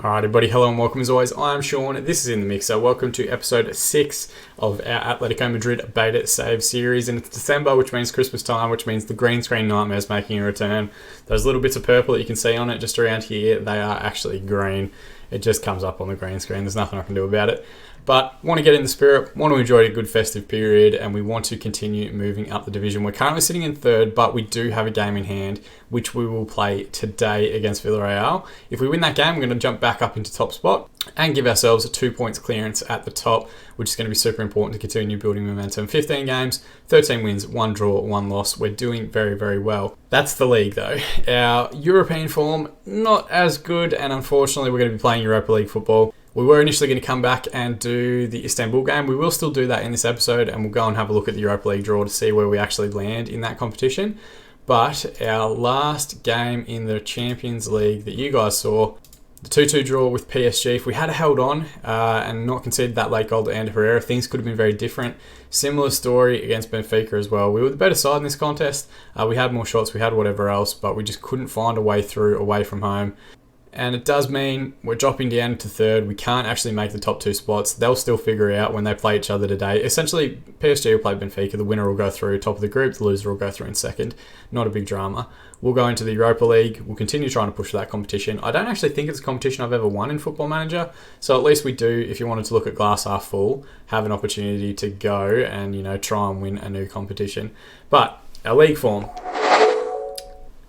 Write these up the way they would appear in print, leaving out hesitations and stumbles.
Alright everybody, hello and welcome as always. I'm Sean, this is In The Mixer. Welcome to episode 6 of our Atletico Madrid beta save series, and it's December, which means Christmas time, which means the green screen nightmare's making a return. Those little bits of purple that you can see on it just around here, they are actually green. It just comes up on the green screen, there's nothing I can do about it. But want to get in the spirit, want to enjoy a good festive period, and we want to continue moving up the division. We're currently sitting in third, but we do have a game in hand, which we will play today against Villarreal. If we win that game, we're going to jump back up into top spot and give ourselves a 2 points clearance at the top, which is going to be super important to continue building momentum. 15 games, 13 wins, 1 draw, 1 loss. We're doing very, very well. That's the league though. Our European form, not as good, and unfortunately we're going to be playing Europa League football. We were initially going to come back and do the Istanbul game. We will still do that in this episode, and we'll go and have a look at the Europa League draw to see where we actually land in that competition. But our last game in the Champions League that you guys saw, the 2-2 draw with PSG, if we had held on and not conceded that late goal to Ander Herrera, things could have been very different. Similar story against Benfica as well. We were the better side in this contest. We had more shots, we had whatever else, but we just couldn't find a way through away from home. And it does mean we're dropping down to third. We can't actually make the top 2 spots. They'll still figure it out when they play each other today. Essentially, PSG will play Benfica. The winner will go through top of the group. The loser will go through in second. Not a big drama. We'll go into the Europa League. We'll continue trying to push for that competition. I don't actually think it's a competition I've ever won in Football Manager. So at least we do, if you wanted to look at glass half full, have an opportunity to go and, try and win a new competition. But our league form,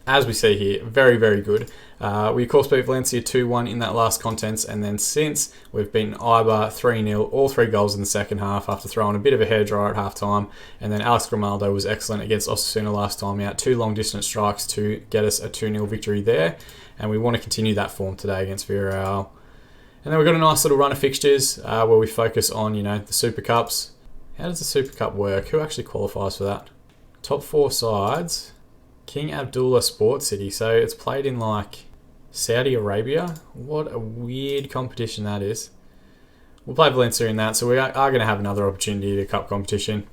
as we see here, very, very good. We of course beat Valencia 2-1 in that last contest, and then since we've beaten Eibar 3-0, all 3 goals in the second half after throwing a bit of a hairdryer at half time, and then Alex Grimaldo was excellent against Osasuna last time out, 2 long distance strikes to get us a 2-0 victory there, and we want to continue that form today against Villarreal. And then we've got a nice little run of fixtures where we focus on, the Super Cups. How does the Super Cup work? Who actually qualifies for that? Top 4 sides. King Abdullah Sports City, so it's played in Saudi Arabia. What a weird competition that is. We'll play Valencia in that, so we are going to have another opportunity to cup competition.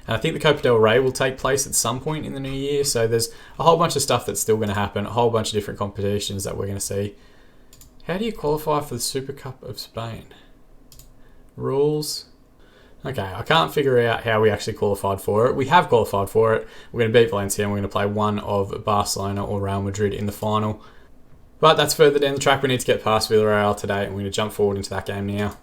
And I think the Copa del Rey will take place at some point in the new year, so there's a whole bunch of stuff that's still going to happen, a whole bunch of different competitions that we're going to see. How do you qualify for the Super Cup of Spain? Rules. Okay, I can't figure out how we actually qualified for it. We have qualified for it. We're going to beat Valencia and we're going to play one of Barcelona or Real Madrid in the final. But that's further down the track. We need to get past Villarreal today, and we're going to jump forward into that game now.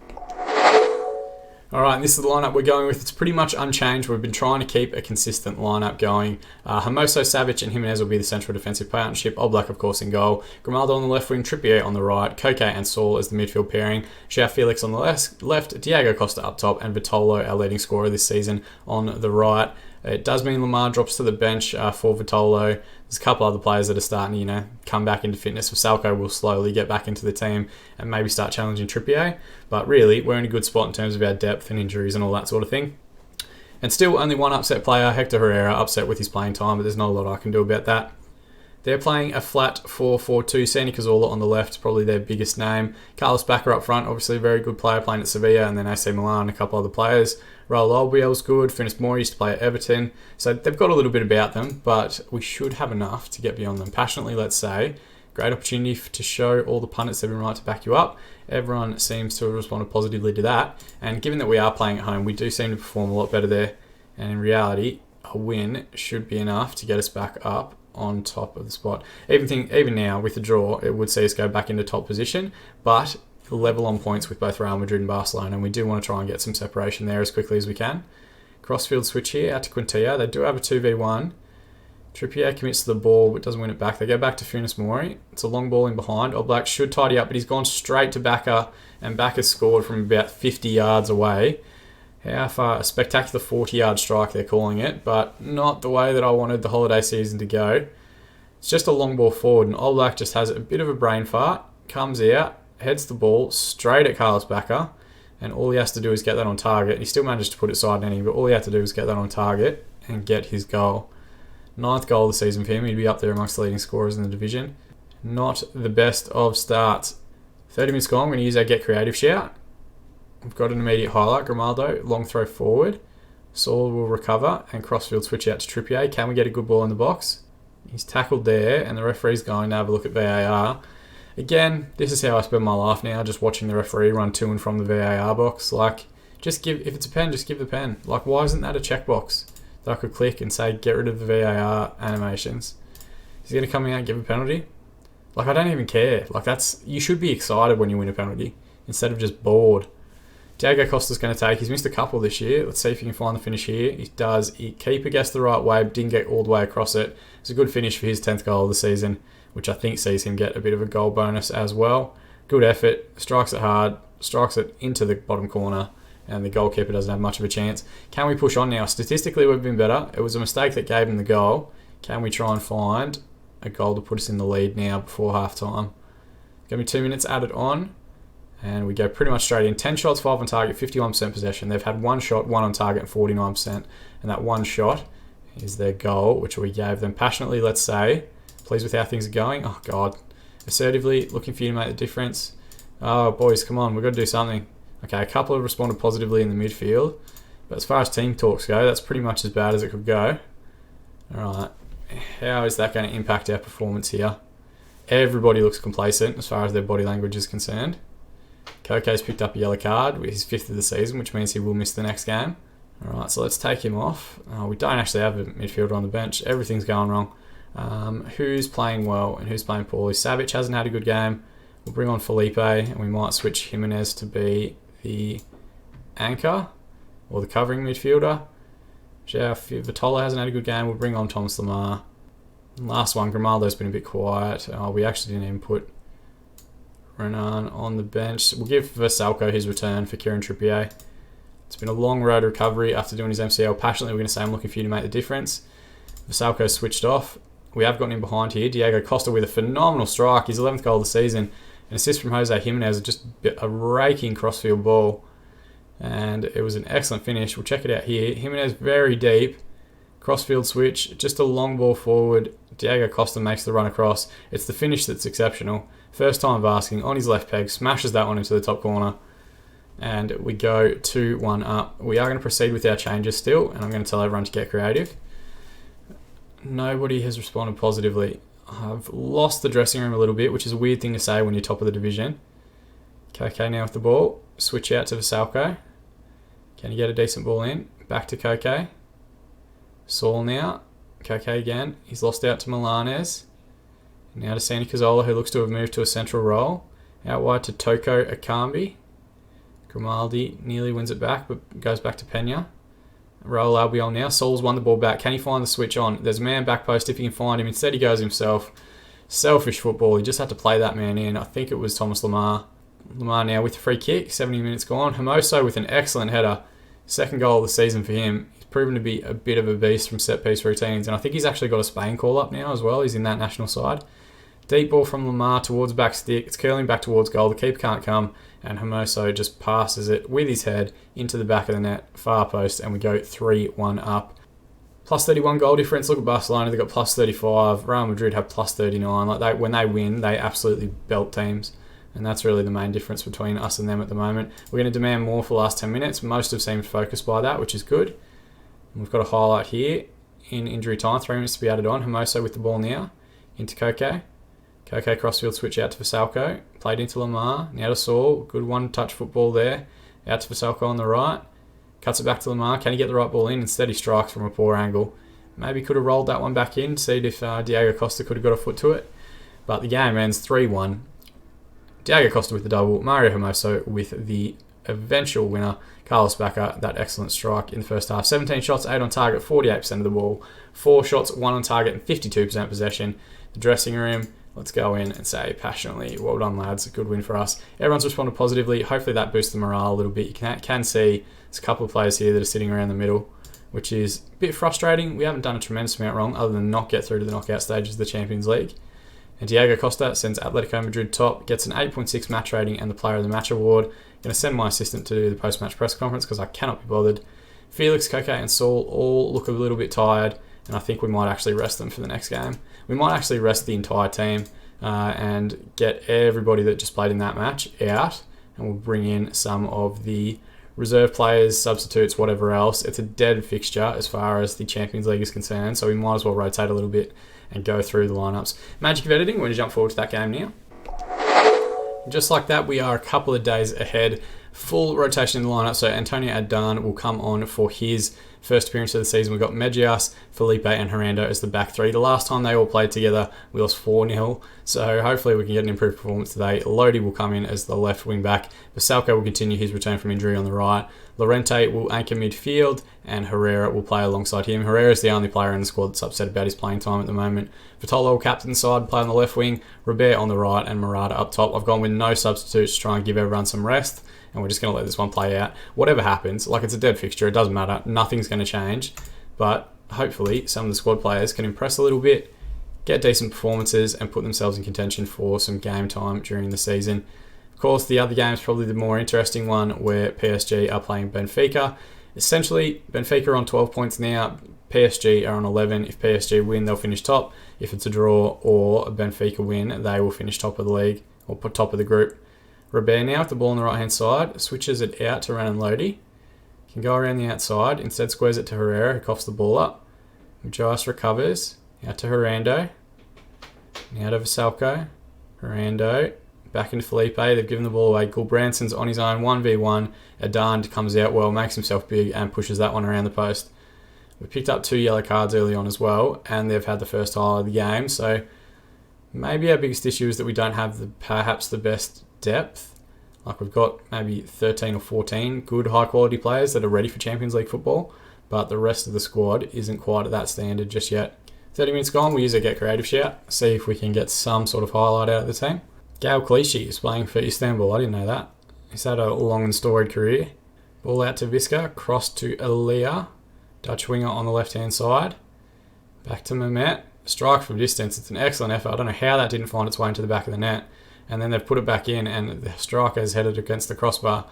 Alright, and this is the lineup we're going with. It's pretty much unchanged. We've been trying to keep a consistent lineup going. Hermoso, Savic and Jimenez will be the central defensive partnership. Oblak, of course, in goal. Grimaldo on the left wing, Trippier on the right. Koke and Saul as the midfield pairing. João Felix on the left. Diego Costa up top. And Vitolo, our leading scorer this season, on the right. It does mean Lamar drops to the bench for Vitolo. There's a couple other players that are starting to, come back into fitness. Salko will slowly get back into the team and maybe start challenging Trippier. But really, we're in a good spot in terms of our depth and injuries and all that sort of thing. And still only one upset player, Hector Herrera, upset with his playing time, but there's not a lot I can do about that. They're playing a flat 4-4-2. Santi Cazorla on the left, probably their biggest name. Carlos Bacca up front, obviously a very good player playing at Sevilla, and then AC Milan, a couple other players. Raul Albiel's good. Funes Mori used to play at Everton. So they've got a little bit about them, but we should have enough to get beyond them. Passionately, let's say. Great opportunity to show all the pundits they've been right to back you up. Everyone seems to have responded positively to that. And given that we are playing at home, we do seem to perform a lot better there. And in reality, a win should be enough to get us back up on top of the spot. Even now, with the draw, it would see us go back into top position, but level on points with both Real Madrid and Barcelona, and we do want to try and get some separation there as quickly as we can. Crossfield switch here, out to Quintilla. They do have a 2v1. Trippier commits to the ball, but doesn't win it back. They go back to Funes Mori. It's a long ball in behind. Oblak should tidy up, but he's gone straight to Bacca, and Bacca's scored from about 50 yards away. How far? A spectacular 40-yard strike, they're calling it, but not the way that I wanted the holiday season to go. It's just a long ball forward, and Oblak just has a bit of a brain fart, comes out, heads the ball straight at Carlos Bacca, and all he has to do is get that on target. He still managed to put it side netting, but all he had to do was get that on target and get his goal. 9th goal of the season for him. He'd be up there amongst the leading scorers in the division. Not the best of starts. 30 minutes gone, I'm going to use our Get Creative shout. We've got an immediate highlight. Grimaldo, long throw forward. Saul will recover and crossfield switch out to Trippier. Can we get a good ball in the box? He's tackled there, and the referee's going to have a look at VAR. Again, this is how I spend my life now, just watching the referee run to and from the VAR box. Like, if it's a pen, just give the pen. Like, why isn't that a checkbox that I could click and say, get rid of the VAR animations? Is he going to come out and give a penalty? Like, I don't even care. Like, you should be excited when you win a penalty instead of just bored. Diego Costa's going to take. He's missed a couple this year. Let's see if he can find the finish here. He does. He keeper gets the right way, but didn't get all the way across it. It's a good finish for his 10th goal of the season, which I think sees him get a bit of a goal bonus as well. Good effort. Strikes it hard. Strikes it into the bottom corner, and the goalkeeper doesn't have much of a chance. Can we push on now? Statistically, we've been better. It was a mistake that gave him the goal. Can we try and find a goal to put us in the lead now before half-time? Going to be 2 minutes added on. And we go pretty much straight in. 10 shots, 5 on target, 51% possession. They've had 1 shot, 1 on target, and 49%. And that 1 shot is their goal, which we gave them passionately, let's say. Pleased with how things are going. Oh, God. Assertively, looking for you to make the difference. Oh, boys, come on. We've got to do something. Okay, a couple have responded positively in the midfield. But as far as team talks go, that's pretty much as bad as it could go. All right. How is that going to impact our performance here? Everybody looks complacent as far as their body language is concerned. Koke's picked up a yellow card with his 5th of the season, which means he will miss the next game. Alright, so let's take him off. We don't actually have a midfielder on the bench. Everything's going wrong. Who's playing well and who's playing poorly? Savic hasn't had a good game. We'll bring on Felipe, and we might switch Jimenez to be the anchor or the covering midfielder. Vitola hasn't had a good game. We'll bring on Thomas Lemar. Last one, Grimaldo's been a bit quiet. We actually didn't even put Renan on the bench. We'll give Versalco his return for Kieran Trippier. It's been a long road recovery after doing his MCL. Passionately, we're going to say I'm looking for you to make the difference. Versalco switched off. We have gotten in behind here. Diego Costa with a phenomenal strike. His 11th goal of the season. An assist from Jose Jimenez. Just a raking crossfield ball. And it was an excellent finish. We'll check it out here. Jimenez very deep. Crossfield switch. Just a long ball forward. Diego Costa makes the run across. It's the finish that's exceptional. First time of asking, on his left peg, smashes that one into the top corner. And we go 2-1 up. We are going to proceed with our changes still, and I'm going to tell everyone to get creative. Nobody has responded positively. I've lost the dressing room a little bit, which is a weird thing to say when you're top of the division. Koke now with the ball. Switch out to Versalco. Can he get a decent ball in? Back to Koke. Saul now. Koke again. He's lost out to Milanez. Now to Sandy Cazorla, who looks to have moved to a central role. Out wide to Toko Akambi. Grimaldi nearly wins it back, but goes back to Pena. Raul Albiol now. Saul's won the ball back. Can he find the switch on? There's a man back post if he can find him. Instead he goes himself. Selfish football. He just had to play that man in. I think it was Thomas Lemar. Lemar now with a free kick. 70 minutes gone. Hermoso with an excellent header. 2nd goal of the season for him. He's proven to be a bit of a beast from set-piece routines, and I think he's actually got a Spain call-up now as well. He's in that national side. Deep ball from Lemar towards back stick. It's curling back towards goal. The keeper can't come, and Hermoso just passes it with his head into the back of the net, far post, and we go 3-1 up. Plus 31 goal difference. Look at Barcelona. They've got plus 35. Real Madrid have plus 39. When they win, they absolutely belt teams. And that's really the main difference between us and them at the moment. We're going to demand more for the last 10 minutes. Most have seemed focused by that, which is good. And we've got a highlight here in injury time. 3 minutes to be added on. Hermoso with the ball now. Into Koke. Koke crossfield switch out to Versalco. Played into Lemar. Now to Saul. Good one-touch football there. Out to Versalco on the right. Cuts it back to Lemar. Can he get the right ball in? Instead he strikes from a poor angle. Maybe could have rolled that one back in. See if Diego Costa could have got a foot to it. But the game ends 3-1. Diego Costa with the double. Mario Hermoso with the eventual winner. Carlos Bacca, that excellent strike in the first half. 17 shots, 8 on target, 48% of the ball. 4 shots, 1 on target, and 52% possession. The dressing room, let's go in and say passionately, well done lads, a good win for us. Everyone's responded positively. Hopefully that boosts the morale a little bit. You can see there's a couple of players here that are sitting around the middle, which is a bit frustrating. We haven't done a tremendous amount wrong other than not get through to the knockout stages of the Champions League. And Diego Costa sends Atletico Madrid top, gets an 8.6 match rating and the Player of the Match award. Going to send my assistant to do the post-match press conference because I cannot be bothered. Felix, Koke and Saul all look a little bit tired, and I think we might actually rest them for the next game. We might actually rest the entire team and get everybody that just played in that match out, and we'll bring in some of the reserve players, substitutes, whatever else. It's a dead fixture as far as the Champions League is concerned, so we might as well rotate a little bit and go through the lineups. Magic of editing, we're going to jump forward to that game now. Just like that, we are a couple of days ahead. Full rotation in the lineup, so Antonio Adan will come on for his first appearance of the season. We've got Mejias, Felipe and Hernando as the back three. The last time they all played together, we lost 4-0, so hopefully we can get an improved performance today. Lodi will come in as the left wing back. Basalco will continue his return from injury on the right. Lorente will anchor midfield, and Herrera will play alongside him. Herrera is the only player in the squad that's upset about his playing time at the moment. Vitolo will captain side, play on the left wing, Robert on the right, and Murata up top. I've gone with no substitutes to try and give everyone some rest, and we're just going to let this one play out. Whatever happens, like it's a dead fixture, it doesn't matter, nothing's going to change, but hopefully some of the squad players can impress a little bit, get decent performances, and put themselves in contention for some game time during the season. Of course, the other game is probably the more interesting one, where PSG are playing Benfica. Essentially, Benfica are on 12 points now, PSG are on 11. If PSG win, they'll finish top. If it's a draw or a Benfica win, they will finish top of the league, or top of the group. Robert now with the ball on the right hand side, switches it out to Renan Lodi. Can go around the outside, instead squares it to Herrera, who coughs the ball up. Joas recovers, out to Hernando. Now to Vasalco. Hernando, back into Felipe, they've given the ball away. Gulbranson's on his own, 1v1. Adan comes out well, makes himself big and pushes that one around the post. We picked up 2 yellow cards early on as well, and they've had the first highlight of the game, so maybe our biggest issue is that we don't have perhaps the best depth. Like we've got maybe 13 or 14 good high quality players that are ready for Champions League football, but the rest of the squad isn't quite at that standard just yet. 30 minutes gone, we use a get creative shout, see if we can get some sort of highlight out of the team. Gael Clichy is playing for Istanbul, I didn't know that. He's had a long and storied career. Ball out to Visca, cross to Elia, Dutch winger on the left hand side. Back to Mehmet, strike from distance, it's an excellent effort. I don't know how that didn't find its way into the back of the net. And then they've put it back in, and the striker is headed against the crossbar.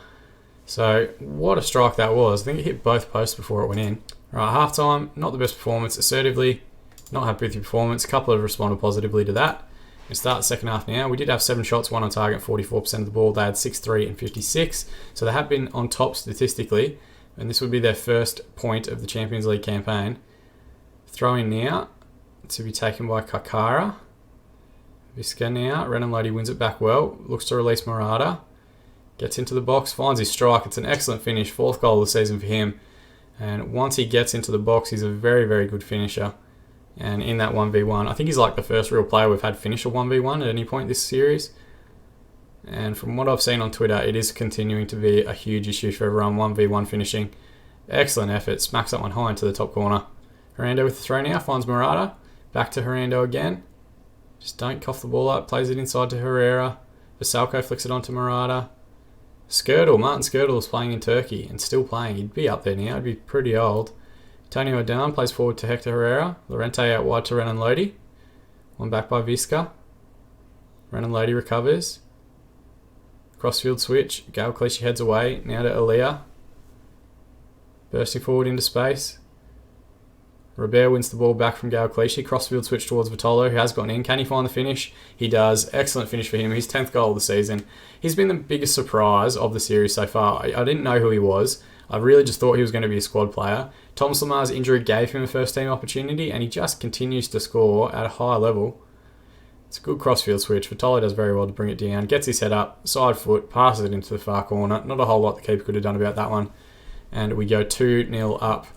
So what a strike that was. I think it hit both posts before it went in. Right, half time, not the best performance. Assertively, not happy with your performance. A couple have responded positively to that. We start the second half now. We did have 7 shots, 1 on target, 44% of the ball. They had 6-3 and 56. So they have been on top statistically, and this would be their first point of the Champions League campaign. Throw in now to be taken by Kakara. Visca now, Renan Lodi wins it back well, looks to release Murata, gets into the box, finds his strike, it's an excellent finish, 4th goal of the season for him, and once he gets into the box, he's a very, very good finisher, and in that 1v1, I think he's like the first real player we've had finish a 1v1 at any point this series, and from what I've seen on Twitter, it is continuing to be a huge issue for everyone, 1v1 finishing. Excellent effort, smacks that one high into the top corner. Hernando with the throw now, finds Murata, back to Hernando again. Just don't cough the ball up, plays it inside to Herrera. Vasalco flicks it onto Murata. Martin Skirtle is playing in Turkey and still playing. He'd be up there now, he'd be pretty old. Antonio Adan plays forward to Hector Herrera. Lorente out wide to Renan Lodi. One back by Visca. Renan Lodi recovers. Crossfield switch. Gael Clichy heads away. Now to Elia. Bursting forward into space. Robert wins the ball back from Gael Clichy. Crossfield switch towards Vitolo, who has gone in. Can he find the finish? He does. Excellent finish for him. His 10th goal of the season. He's been the biggest surprise of the series so far. I didn't know who he was. I really just thought he was going to be a squad player. Thomas Lamar's injury gave him a first team opportunity, and he just continues to score at a high level. It's a good crossfield switch. Vitolo does very well to bring it down. Gets his head up, side foot, passes it into the far corner. Not a whole lot the keeper could have done about that one. And we go 2-0 up.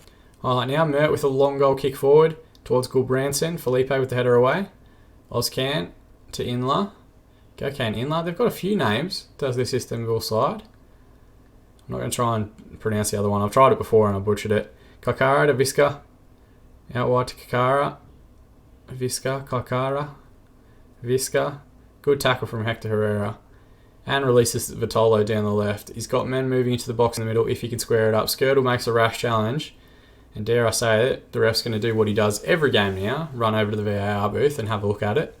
Highlight now, Mert with a long goal kick forward towards Gulbranson. Felipe with the header away. Ozcan to Inla. Gökhan Inla. They've got a few names, does this Istanbul side. I'm not going to try and pronounce the other one. I've tried it before and I butchered it. Kakara to Visca. Out wide to Kakara. Visca, Kakara. Visca. Good tackle from Hector Herrera. And releases Vitolo down the left. He's got men moving into the box in the middle if he can square it up. Skirtle makes a rash challenge. And dare I say it, the ref's going to do what he does every game now, run over to the VAR booth and have a look at it.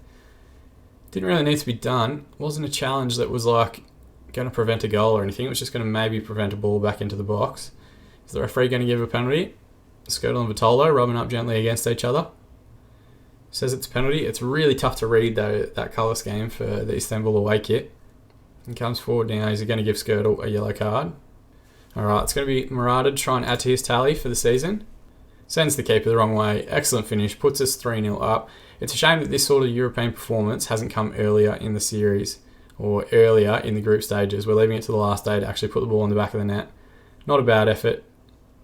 Didn't really need to be done. It wasn't a challenge that was like going to prevent a goal or anything. It was just going to maybe prevent a ball back into the box. Is the referee going to give a penalty? Skirtle and Vitolo rubbing up gently against each other. Says it's a penalty. It's really tough to read though, that colour scheme for the Istanbul away kit. He comes forward now. He's going to give Skirtle a yellow card. Alright, it's going to be Murata to try and add to his tally for the season. Sends the keeper the wrong way. Excellent finish. Puts us 3-0 up. It's a shame that this sort of European performance hasn't come earlier in the series. or earlier in the group stages. We're leaving it to the last day to actually put the ball in the back of the net. Not a bad effort,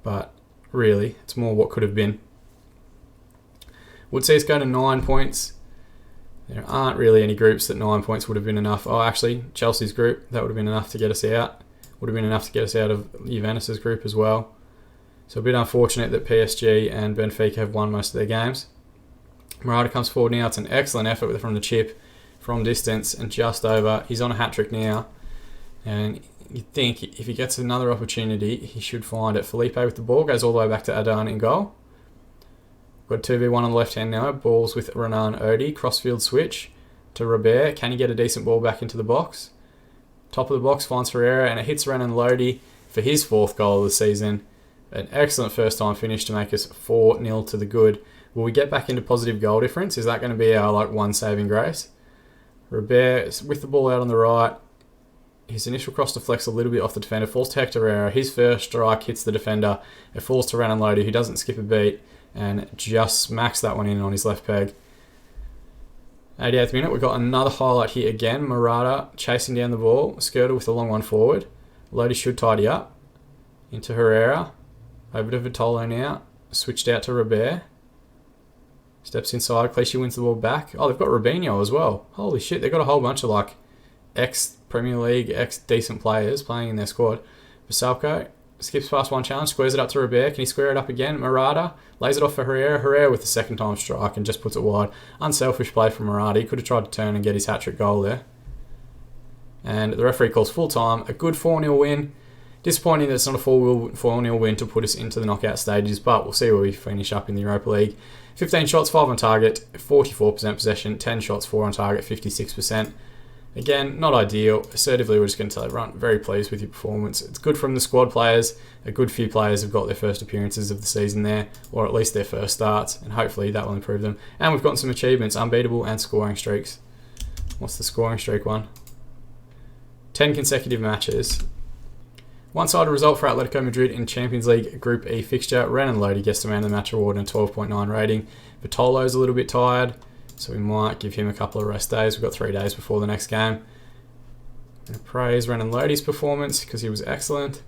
but really, it's more what could have been. Would see us go to 9 points. There aren't really any groups that 9 points would have been enough. Oh, actually, Chelsea's group, that would have been enough to get us out. Would have been enough to get us out of Juventus' group as well. So a bit unfortunate that PSG and Benfica have won most of their games. Morata comes forward now. It's an excellent effort from the chip, from distance and just over. He's on a hat-trick now. And you'd think if he gets another opportunity, he should find it. Felipe with the ball, goes all the way back to Adan in goal. Got 2v1 on the left hand now. Balls with Renan Odi. Crossfield switch to Robert. Can he get a decent ball back into the box? Top of the box finds Herrera and it hits Renan Lodi for his 4th goal of the season. An excellent first time finish to make us 4-0 to the good. Will we get back into positive goal difference? Is that going to be our one saving grace? Robert with the ball out on the right. His initial cross deflects a little bit off the defender. Falls to Hector Herrera. His first strike hits the defender. It falls to Renan Lodi, who doesn't skip a beat and just smacks that one in on his left peg. 88th minute, we've got another highlight here again. Morata chasing down the ball. Skirtle with the long one forward. Lodi should tidy up. Into Herrera. Over to Vitolo now. Switched out to Robert. Steps inside. Clichy wins the ball back. Oh, they've got Robinho as well. Holy shit, they've got a whole bunch of ex-Premier League, ex-decent players playing in their squad. Basalco skips past one challenge, squares it up to Robert. Can he square it up again? Morata lays it off for Herrera. Herrera with the second time strike and just puts it wide. Unselfish play from Morata. He could have tried to turn and get his hat-trick goal there. And the referee calls full time. A good 4-0 win. Disappointing that it's not a 4-0 win to put us into the knockout stages, but we'll see where we finish up in the Europa League. 15 shots, 5 on target, 44% possession, 10 shots, 4 on target, 56%. Again, not ideal. Assertively, we're just going to tell everyone, very pleased with your performance. It's good from the squad players. A good few players have got their first appearances of the season there, or at least their first starts, and hopefully that will improve them. And we've gotten some achievements, unbeatable and scoring streaks. What's the scoring streak one? 10 consecutive matches. One-sided result for Atletico Madrid in Champions League Group E fixture. Renan Lodi gets the man of the match award and a 12.9 rating. Vitolo's a little bit tired, so we might give him a couple of rest days. We've got 3 days before the next game. I'm going to praise Renan Lodi's performance because he was excellent.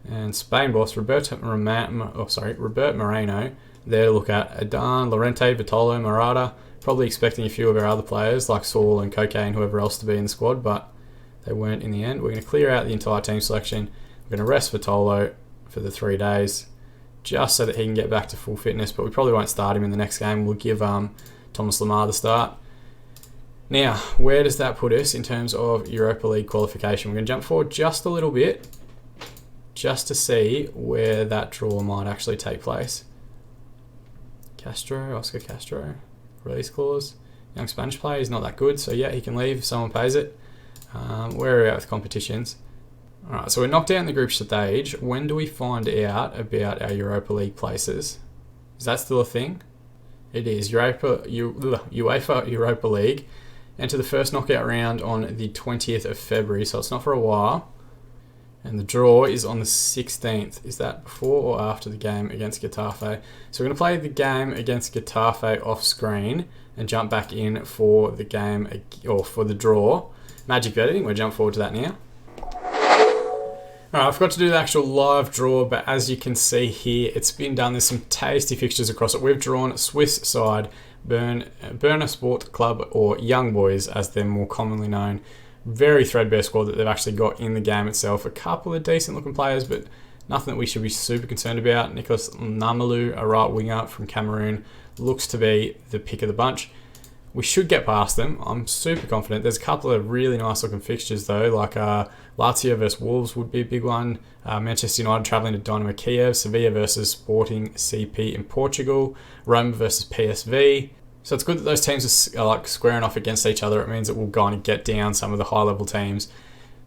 And Spain boss Robert Moreno there to look at. Adan, Lorente, Vitolo, Morata. Probably expecting a few of our other players like Saul and Koke and whoever else to be in the squad, but they weren't in the end. We're going to clear out the entire team selection. We're going to rest Vitolo for the 3 days just so that he can get back to full fitness, but we probably won't start him in the next game. We'll give Thomas Lemar the start. Now, where does that put us in terms of Europa League qualification? We're going to jump forward just a little bit just to see where that draw might actually take place. Oscar Castro, release clause. Young Spanish player, he's not that good, so yeah, he can leave if someone pays it. Where are we at with competitions? Alright, so we're knocked out in the group stage. When do we find out about our Europa League places? Is that still a thing? It is. UEFA Europa League. Enter the first knockout round on the 20th of February, so it's not for a while. And the draw is on the 16th. Is that before or after the game against Getafe? So we're going to play the game against Getafe off screen and jump back in for the game, or for the draw. Magic editing, we'll jump forward to that now. Alright, I forgot to do the actual live draw, but as you can see here, it's been done. There's some tasty fixtures across it. We've drawn Swiss side, Berner Sport Club, or Young Boys, as they're more commonly known. Very threadbare squad that they've actually got in the game itself. A couple of decent looking players, but nothing that we should be super concerned about. Nicholas Namalu, a right winger from Cameroon, looks to be the pick of the bunch. We should get past them. I'm super confident. There's a couple of really nice looking fixtures though, like Lazio versus Wolves would be a big one. Manchester United travelling to Dynamo Kiev. Sevilla versus Sporting CP in Portugal. Roma versus PSV. So it's good that those teams are like squaring off against each other. It means that we'll kind of get down some of the high level teams.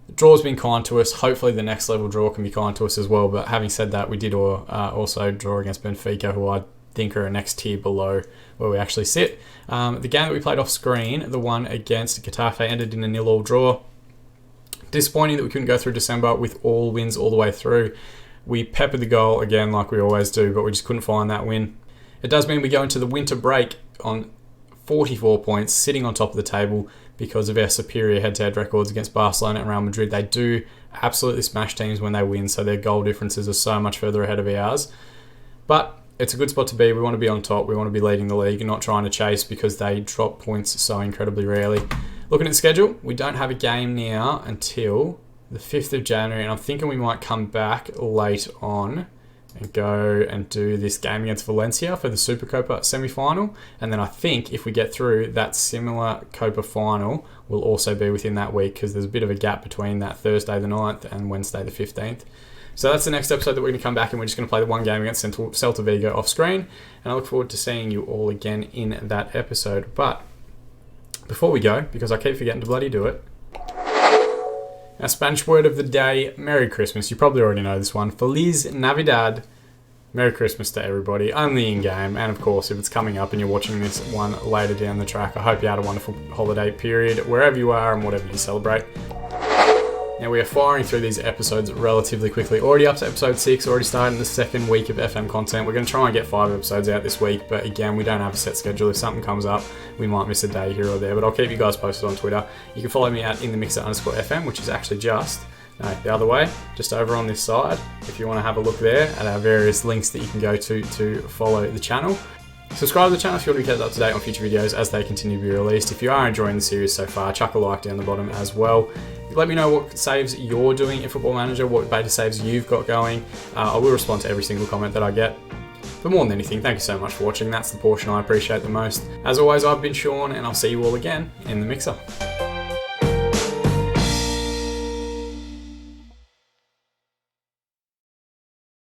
The draw's been kind to us. Hopefully the next level draw can be kind to us as well. But having said that, we did also draw against Benfica, who I think are a next tier below where we actually sit. The game that we played off screen, the one against Getafe, ended in a 0-0 draw. Disappointing that we couldn't go through December with all wins all the way through. We peppered the goal again like we always do, but we just couldn't find that win. It does mean we go into the winter break on 44 points, sitting on top of the table because of our superior head-to-head records against Barcelona and Real Madrid. They do absolutely smash teams when they win, so their goal differences are so much further ahead of ours. But it's a good spot to be. We want to be on top. We want to be leading the league and not trying to chase because they drop points so incredibly rarely. Looking at the schedule, we don't have a game now until the 5th of January, and I'm thinking we might come back late on and go and do this game against Valencia for the Supercopa semi-final. And then I think if we get through, that similar Copa final will also be within that week because there's a bit of a gap between that Thursday the 9th and Wednesday the 15th. So that's the next episode that we're going to come back and we're just going to play the one game against Celta Vigo off screen. And I look forward to seeing you all again in that episode. But before we go, because I keep forgetting to bloody do it, our Spanish word of the day, Merry Christmas. You probably already know this one. Feliz Navidad. Merry Christmas to everybody, only in-game. And of course, if it's coming up and you're watching this one later down the track, I hope you had a wonderful holiday period, wherever you are and whatever you celebrate. Now, we are firing through these episodes relatively quickly. Already up to episode 6, already starting the second week of FM content. We're going to try and get 5 episodes out this week, but again, we don't have a set schedule. If something comes up, we might miss a day here or there, but I'll keep you guys posted on Twitter. You can follow me at @inthemixer_FM, which is actually the other way, just over on this side, if you want to have a look there at our various links that you can go to follow the channel. Subscribe to the channel if you want to be kept up to date on future videos as they continue to be released. If you are enjoying the series so far, chuck a like down the bottom as well. Let me know what saves you're doing in Football Manager, what beta saves you've got going. I will respond to every single comment that I get. But more than anything, thank you so much for watching. That's the portion I appreciate the most. As always, I've been Sean, and I'll see you all again in the mixer.